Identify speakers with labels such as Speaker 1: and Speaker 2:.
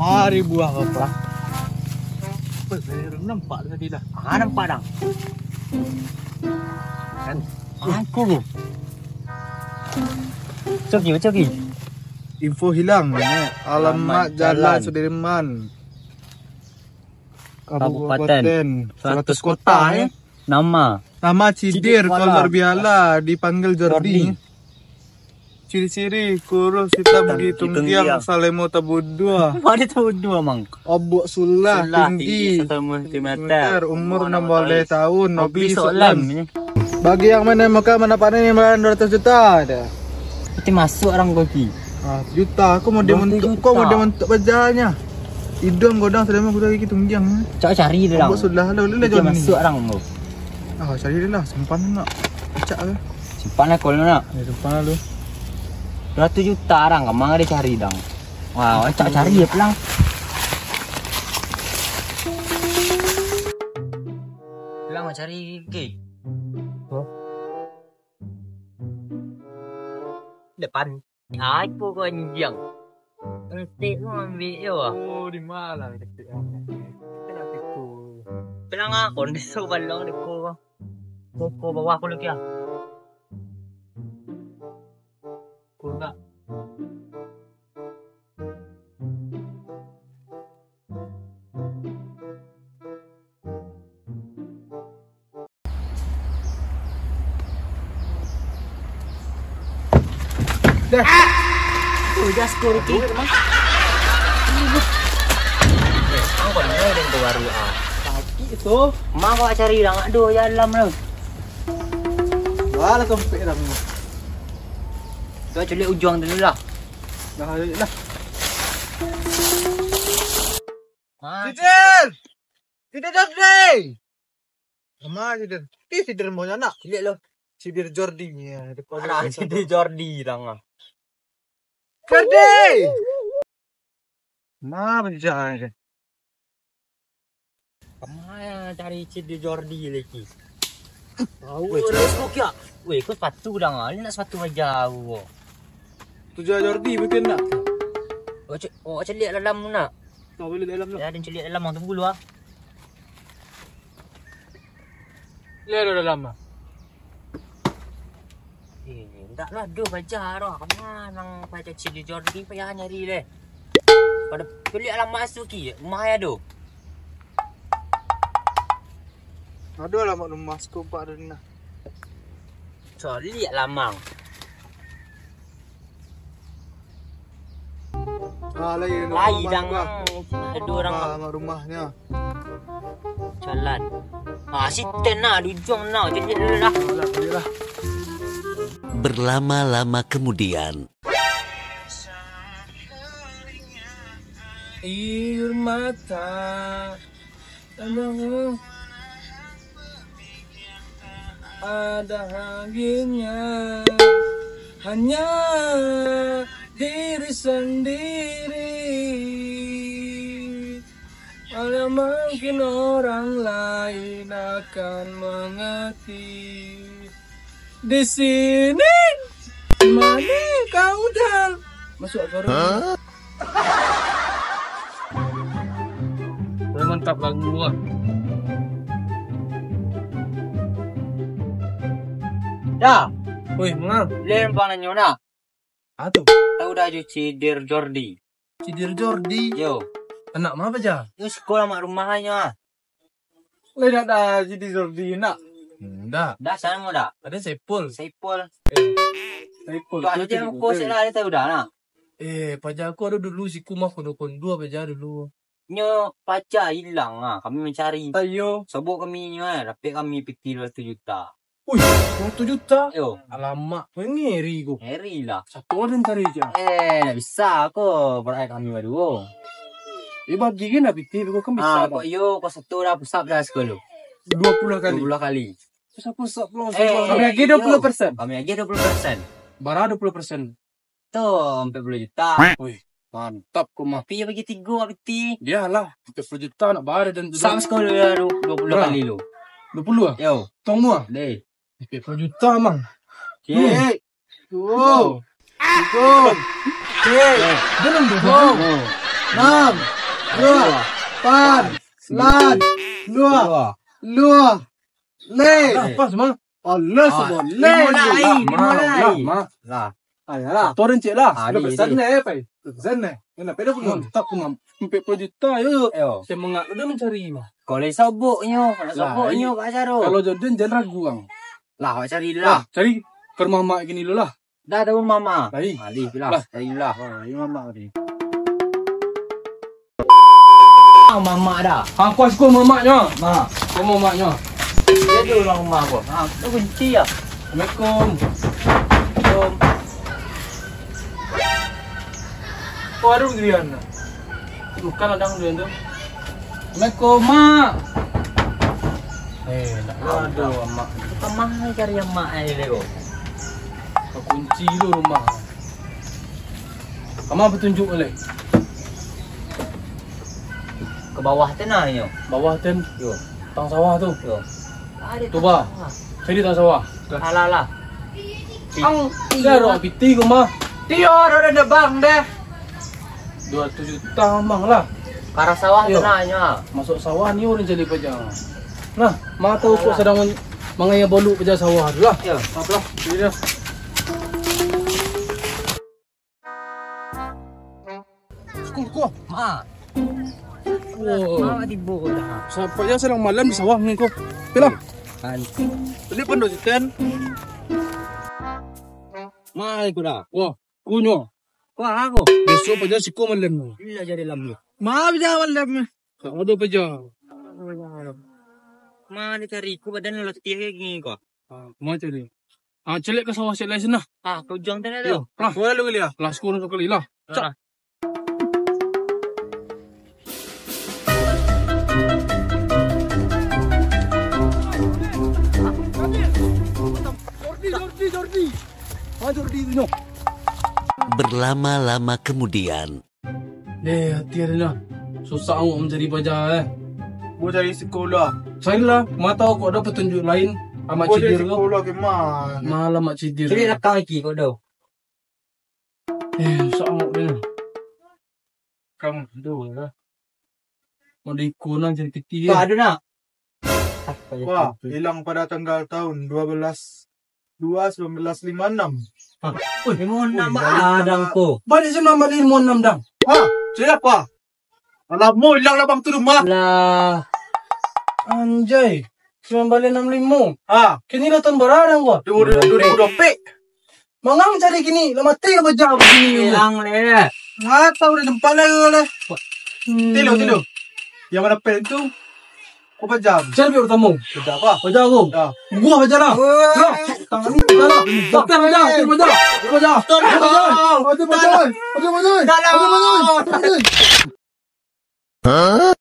Speaker 1: Mari buah bapak. Bener nampak tadi dah.
Speaker 2: Nampak dah. Kan aku. Coki.
Speaker 1: Info hilang alamat Jalan Sudirman, Kabupaten 100 kota ya.
Speaker 2: Nama
Speaker 1: Cidir Kolor Biala, dipanggil Jordi. Ciri-ciri kurus hitam begitu tiang salemo tabudua.
Speaker 2: Mana tahu dua mang.
Speaker 1: Obok sulah tinggi
Speaker 2: 1 cm.
Speaker 1: umur 16 tahun,
Speaker 2: Nobi
Speaker 1: nobi
Speaker 2: soalan.
Speaker 1: Bagi yang mana maka mana panen yang 200 juta ada.
Speaker 2: Itu masuk orang kopi.
Speaker 1: Juta, aku mau demontok bajalnya. Hidung godang sudah mau lagi tunggiang.
Speaker 2: Cak cari dia lah.
Speaker 1: Obok sulah dah boleh
Speaker 2: Itu
Speaker 1: jual
Speaker 2: masuk
Speaker 1: ni.
Speaker 2: orang mau.
Speaker 1: Cari dia lah, simpan nak. Cak ke?
Speaker 2: Simpan lah kalau nak.
Speaker 1: Ya simpan lah lu.
Speaker 2: 200 juta orang kemana dia cari dong. Wah, cak cari ya pelang. Pelang mau cari ke? Depan. Aku kau anjing. Nanti lu ambil yo.
Speaker 1: Oh, di mana dekat kenapa itu?
Speaker 2: Pelang aku ni so balong ni ko. Ko bawa aku lagi ah. Ko enggak.
Speaker 1: Dah.
Speaker 2: Udah skor itu. Aku bener dengan tu baru ah.
Speaker 1: Kaki itu.
Speaker 2: Mak kau cari dah ngak do jalan lu.
Speaker 1: Wala sampai dah.
Speaker 2: Kau cari ujung dulu lah.
Speaker 1: Dah lah.
Speaker 2: Cidir!
Speaker 1: Cidir Jordi! Sama Cidir. Cidir mau anak.
Speaker 2: Cilik lo.
Speaker 1: Cidir Jordi ya.
Speaker 2: Ada Cidir Jordi dah.
Speaker 1: Jordi! Nah, berjalan.
Speaker 2: Kemana cari Cidir Jordi lagi? Weh, Facebook ya? Weh, kau sepatu dah ngal. Ini nak sepatu aja.
Speaker 1: Tujuh Jordi mungkin nak.
Speaker 2: Oh, celik dalam nak.
Speaker 1: Kau boleh dalam lah.
Speaker 2: Ya, ada celik dalam. Mau tunggu dulu ah.
Speaker 1: Lihat dalam lah.
Speaker 2: Taklah doh baca dah. Kemana nang baca Cidir Jordi payah nyari leh. Pada pelik alam masuk ki. Rumah ya doh.
Speaker 1: Ada alamat rumah skopak dan nah.
Speaker 2: So, lihat lamang. Lai dang. Ada orang
Speaker 1: rumahnya.
Speaker 2: Jalan. Sitten nak di ujung nak. Jadi lah.
Speaker 1: Lah.
Speaker 3: Berlama-lama kemudian.
Speaker 1: Air mata ada anginnya, hanya diri sendiri. Mana mungkin orang lain akan mengerti. Di sini mana kau dah masuk ke rumah? Mantap lagu gua.
Speaker 2: Dah.
Speaker 1: Woi, mengal.
Speaker 2: Lempang nanya nak.
Speaker 1: Atuh.
Speaker 2: Tahu dah Cidir Jordi.
Speaker 1: Cidir Jordi.
Speaker 2: Yo.
Speaker 1: Anak mana aja?
Speaker 2: Yo sekolah mak rumahnya.
Speaker 1: Lihat dah Cidir Jordi nak. Dah.
Speaker 2: Dah sana mau dah.
Speaker 1: Ada Saipul.
Speaker 2: Saipul.
Speaker 1: Saipul.
Speaker 2: Tu ada yang kau sila ada tahu dah nak.
Speaker 1: Paja aku ada dulu si kumah kono dua paja dulu.
Speaker 2: Nya pacar hilang kami mencari.
Speaker 3: Ayo.
Speaker 2: Sebut kami dapat kami piti 200 juta.
Speaker 3: Ui, 1 juta.
Speaker 2: Yo,
Speaker 3: Alamak, ngeri ko.
Speaker 2: ngeri lah.
Speaker 3: Satu orang cari je.
Speaker 2: Tak bisa aku berai kami berdua.
Speaker 3: Bagi kan nak piti, kau kan bisa.
Speaker 2: Kok yo kau satu dah pusat dah sekolah.
Speaker 3: 20 kali.
Speaker 2: 20 kali.
Speaker 3: Pusat pula.
Speaker 2: Kami
Speaker 3: lagi 20%.
Speaker 2: Kami lagi 20%.
Speaker 3: Barang 20%.
Speaker 2: Tu 40 juta.
Speaker 3: Wih, mantap kau mah.
Speaker 2: Tapi bagi 3 piti.
Speaker 3: Iyalah, 40 juta nak bayar dan
Speaker 2: Sama sekolah 20 kali lu.
Speaker 3: 20 ah.
Speaker 2: Yo,
Speaker 3: Tong mu ah.
Speaker 2: deh.
Speaker 3: 40 juta mang.
Speaker 2: Cik.
Speaker 3: Wow. Go. Dalam tu. 6 2 8 9 2 apa semua? Allah semua.
Speaker 2: Mulai. Lah.
Speaker 3: Ayalah. Toren cik lah.
Speaker 2: Ada
Speaker 3: Pesan ni apa? Pesan ni. Kena peda pun. Tak pun 40 juta yo.
Speaker 2: Yo.
Speaker 3: Saya mengat dia mencari mah.
Speaker 2: Kau boleh soboknya. Nak soboknya Kak Jaro.
Speaker 3: Kalau jodoh jangan ragu ang.
Speaker 2: Lah, awak cari lah.
Speaker 3: Cari ke rumah mak gini dulu lah.
Speaker 2: Dah tahu mama.
Speaker 3: Baik.
Speaker 2: Malih lah. Cari lah.
Speaker 1: Mama ni.
Speaker 2: Mama dah.
Speaker 3: Aku suka mamaknya.
Speaker 2: Mak.
Speaker 3: Kau mamaknya.
Speaker 2: Dia tu orang rumah aku. Tu kunci lah.
Speaker 3: Assalamualaikum.
Speaker 2: Assalamualaikum.
Speaker 3: Oh, ada beginian. Bukan ada beginian tu. Assalamualaikum, Mak. Tak ada, Mak.
Speaker 2: Tukang mahal cari yang mak ni dia.
Speaker 3: Kau kunci lu rumah. Kamu petunjuk boleh?
Speaker 2: Ke bawah tanah ni.
Speaker 3: Bawah ten,
Speaker 2: Yo.
Speaker 3: tang sawah tu.
Speaker 2: Yo. Ada
Speaker 3: Tu bah. Cari tang sawah.
Speaker 2: Alah lah.
Speaker 3: Ang tiara piti ko mah.
Speaker 2: Tiara ada bang deh.
Speaker 3: 200 juta mang lah.
Speaker 2: Karah sawah
Speaker 3: Yo.
Speaker 2: tanahnya.
Speaker 3: Masuk sawah ni orang jadi pajang. Nah, mak tahu kok sedang mengaya bolu pajang sawah tu lah.
Speaker 2: Yo.
Speaker 3: Apa lah? Jadi dah. Kau.
Speaker 2: Mak.
Speaker 3: Oh.
Speaker 2: Mak tiba dah.
Speaker 3: Sampai yang sedang malam di sawah ni kau. Pilah.
Speaker 1: Beli pun dosen.
Speaker 2: Mai aku dah.
Speaker 3: Wah, kunyo.
Speaker 2: Wah aku.
Speaker 3: Besok pajang si kau malam.
Speaker 2: Bila jadi lam ni.
Speaker 1: Maaf jangan lem.
Speaker 3: Tak ada pajang.
Speaker 2: Ma ni cari ku badan lu letih gini kau.
Speaker 3: Mau cari. Celik ke sawah celik sana.
Speaker 2: Kau jang tanah tu.
Speaker 3: Lah,
Speaker 1: Boleh lu lihat.
Speaker 3: lah sekolah tu kali lah. Cak. Jordi. Jordi tu nyok.
Speaker 4: Berlama-lama kemudian.
Speaker 3: Hati ada susah awak mencari pajak
Speaker 1: Gua cari sekolah.
Speaker 3: Carilah, mata kau ada petunjuk lain. Amat
Speaker 1: Gua cari
Speaker 3: cidir kau.
Speaker 1: sekolah ke mana?
Speaker 3: Malam mak cidir.
Speaker 2: Cari rakang lagi kau dah.
Speaker 3: Susah awak ni. Kamu tu lah. Mau diikunan jadi piti.
Speaker 2: Kau ada nak?
Speaker 1: Wah, hilang pada tanggal tahun 12/2/1956.
Speaker 2: Memang nama ada kau.
Speaker 3: Balik sana balik mau 6 dah.
Speaker 1: Ha, siapa? Alamu hilang lah bang tu rumah.
Speaker 2: Lah.
Speaker 3: Anjay. Cuma balik 65.
Speaker 1: Ha,
Speaker 3: Kini datang barang kau.
Speaker 1: 2020.
Speaker 3: Mangang cari kini. Lama mati apa jauh begini.
Speaker 2: Hilang le.
Speaker 1: Ha, tahu dah tempat lagi oleh. Tilu. Yang mana pen tu? Kau pejam.
Speaker 3: Cari biar bertemu.
Speaker 1: Pejam apa?
Speaker 3: Pajak aku.
Speaker 1: Dah.
Speaker 3: Gua pajak lah. Tangan ni pajak lah. Dokter pajak. Pajak. Pajak.